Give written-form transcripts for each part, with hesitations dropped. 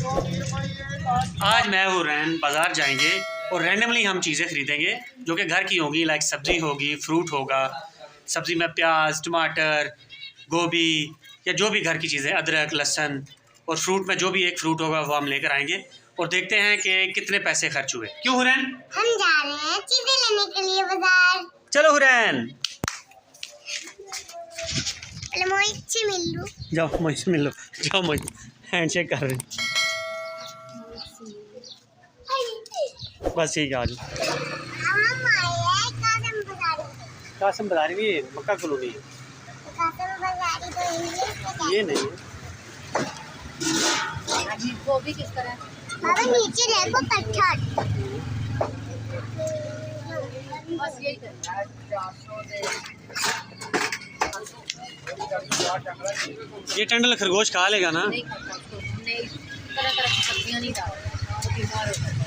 आज मैं और रैन बाज़ार जाएंगे और रैंडमली हम चीज़ें ख़रीदेंगे जो कि घर की होंगी, लाइक सब्ज़ी होगी, फ्रूट होगा। सब्ज़ी में प्याज, टमाटर, गोभी या जो भी घर की चीज़ें, अदरक, लहसुन, और फ्रूट में जो भी एक फ्रूट होगा वो हम लेकर आएंगे और देखते हैं कि कितने पैसे खर्च हुए। क्यों हुरैन? हम जा रहे हैं चीजें लेने के लिए बाजार। चलो हुरैन, मोहित मिल लो। जाओ मोहित से मिल लो। जाओ मोहित, हैंडशेक कर रहे हैं। बस ठीक है, आ जाओ। हम आए हैं कासम बाजारी। कासम बाजारी भी है, मक्का कॉलोनी है। कासम बाजारी तो इंग्लिश में ये नहीं है। गोभी किस तरह? बाबा नीचे देखो पत्थर। बस यही ये टंडल खरगोश खा लेगा ना? नहीं खाता उसको, नहीं तरह तरह की सब्जियां नहीं डालते, वो बीमार हो जाता है।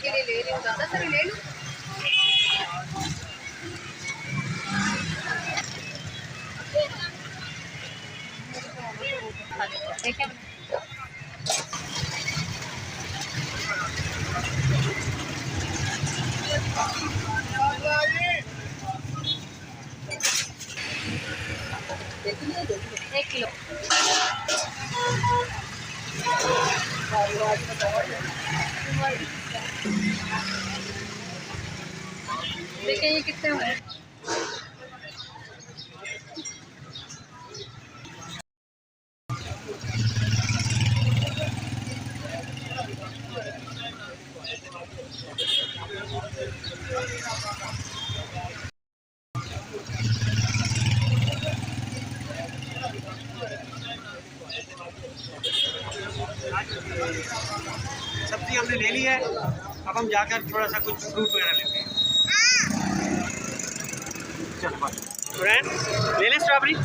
ले ले ले ज़्यादा सारे ले लो। देखिए एक किलो। देखिए ये कितने हुए। सब्जी हमने ले ली है, अब हम जाकर थोड़ा सा कुछ फ्रूट वगैरह लेते हैं। चलो फ्रेंड, ले लें स्ट्रॉबेरी।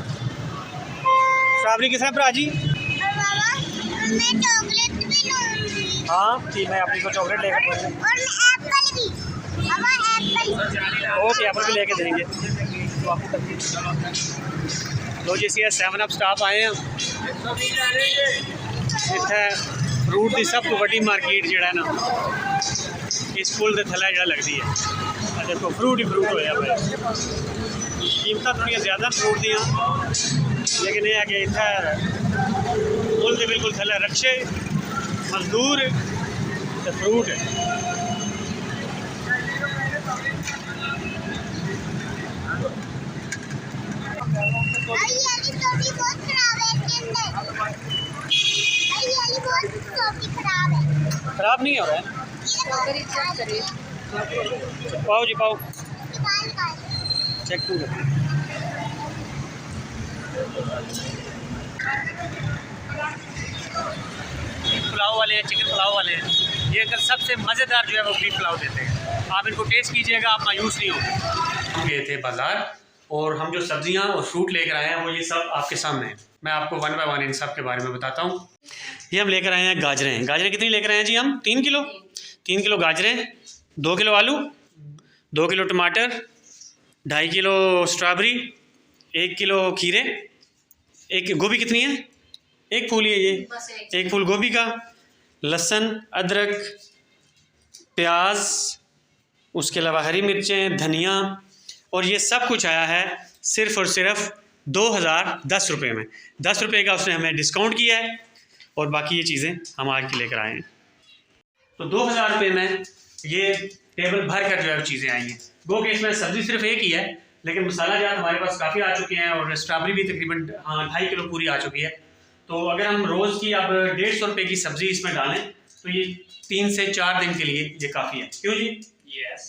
स्ट्रॉबेरी किस भरा जी? मैं चॉकलेट भी लूंगी। हाँ ठीक, मैं अपनी को चॉकलेट लेकर और एप्पल भी। ओके, एप्पल भी लेके देंगे। तो आपको लो जी, 7 अप स्टाफ आए हैं। इतने फ्रूट की सब तो वड्डी मार्केट जो है ना इस पुल के थले जो लगती है। देखो फ्रूट ही फ्रूट होया भाई, कीमत थोड़ी ज़्यादा फ्रूट दियाँ, लेकिन यह है कि इतना पुल के बिल्कुल थले रक्शे, मजदूर तो फ्रूट है। खराब नहीं हो रहा है। पाओ जी पाओ, चेक टू पुलाव वाले हैं, चिकन पुलाव वाले हैं। ये अंकल सबसे मज़ेदार जो है वो बीफ पुलाव देते हैं। आप इनको टेस्ट कीजिएगा, आप मायूस नहीं होंगे। हम गए थे बाज़ार और हम जो सब्जियां और फ्रूट लेकर आए हैं वो ये सब आपके सामने हैं। मैं आपको 1 बाय 1 इन सब के बारे में बताता हूँ। ये हम लेकर आए हैं गाजरें। गाजरें कितनी लेकर आए हैं जी हम? 3 किलो। 3 किलो गाजरें, 2 किलो आलू, 2 किलो टमाटर, 2.5 किलो स्ट्रॉबेरी, 1 किलो खीरे, एक गोभी कितनी है? 1 फूल है ये, 1 फूल गोभी का, लहसुन, अदरक, प्याज, उसके अलावा हरी मिर्चें, धनिया, और ये सब कुछ आया है सिर्फ़ और सिर्फ 2010 रुपये में। 10 रुपये का उसने हमें डिस्काउंट किया है और बाकी ये चीज़ें हम आज की लेकर आए हैं। तो 2000 रुपये में ये टेबल भर कर जो है चीज़ें आई हैं। गो कि इसमें सब्ज़ी सिर्फ एक ही है, लेकिन मसाला जात हमारे पास काफ़ी आ चुके हैं और स्ट्रॉबेरी भी तकरीबन 2.5 किलो पूरी आ चुकी है। तो अगर हम रोज़ की अब 150 रुपये की सब्ज़ी इसमें डालें तो ये 3 से 4 दिन के लिए ये काफ़ी है। क्यों जी? यस।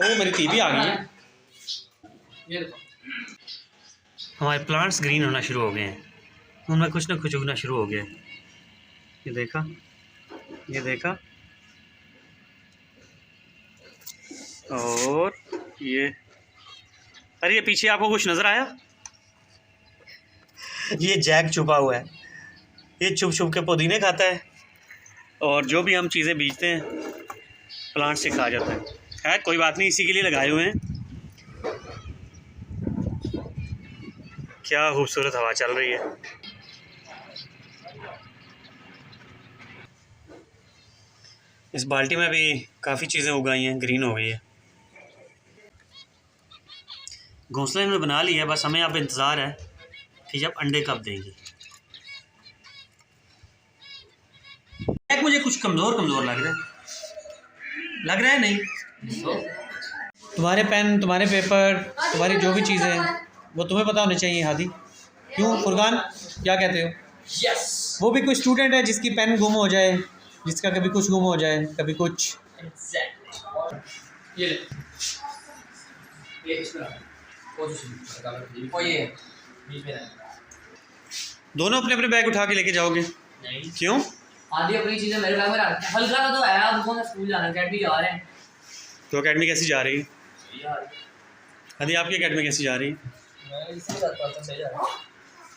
ओ मेरी टीवी आ गई है। हमारे प्लांट्स ग्रीन होना शुरू हो गए हैं, उनमें कुछ ना कुछ उगना शुरू हो गया है। ये देखा, ये देखा, और ये, अरे ये पीछे आपको कुछ नज़र आया? ये जैक छुपा हुआ है, ये छुप छुप के पुदीने खाता है और जो भी हम चीज़ें बीजते हैं प्लांट से खा जाता है। खैर कोई बात नहीं, इसी के लिए लगाए हुए हैं। क्या खूबसूरत हवा चल रही है। इस बाल्टी में भी काफ़ी चीज़ें उगाई हैं, ग्रीन हो गई है। घोंसला इन्होंने बना लिया है, बस हमें अब इंतज़ार है कि जब अंडे कब देंगी। मुझे कुछ कमज़ोर कमज़ोर लग रहा है नहीं? तुम्हारे पेन, तुम्हारे पेपर, तुम्हारी जो भी चीज़ें हैं वो तुम्हें पता होनी चाहिए हादी। क्यों फुरकान, क्या कहते हो? यस, वो भी कोई स्टूडेंट है जिसकी पेन गुम हो जाए, जिसका कभी कुछ गुम हो जाए, कभी कुछ। एग्जैक्टली। ये इसमें और ये बीच में दोनों अपने अपने बैग उठा के लेके जाओगे? नहीं, क्यों? आधी अपनी चीजें मेरे बैग में रखते हैं। हल्का का तो है, अब कौन स्कूल जाना है, अकेडमी जा रहे हैं तो अकेडमी कैसी जा रही है? यार। हादी आपकी अकेडमी कैसी जा रही है? मैं इसी बात पर तो सही जा रहा हूं,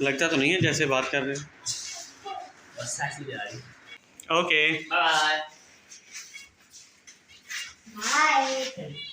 लगता तो नहीं है जैसे बात कर रहे हैं। बस ऐसी जा रही है। Okay bye bye.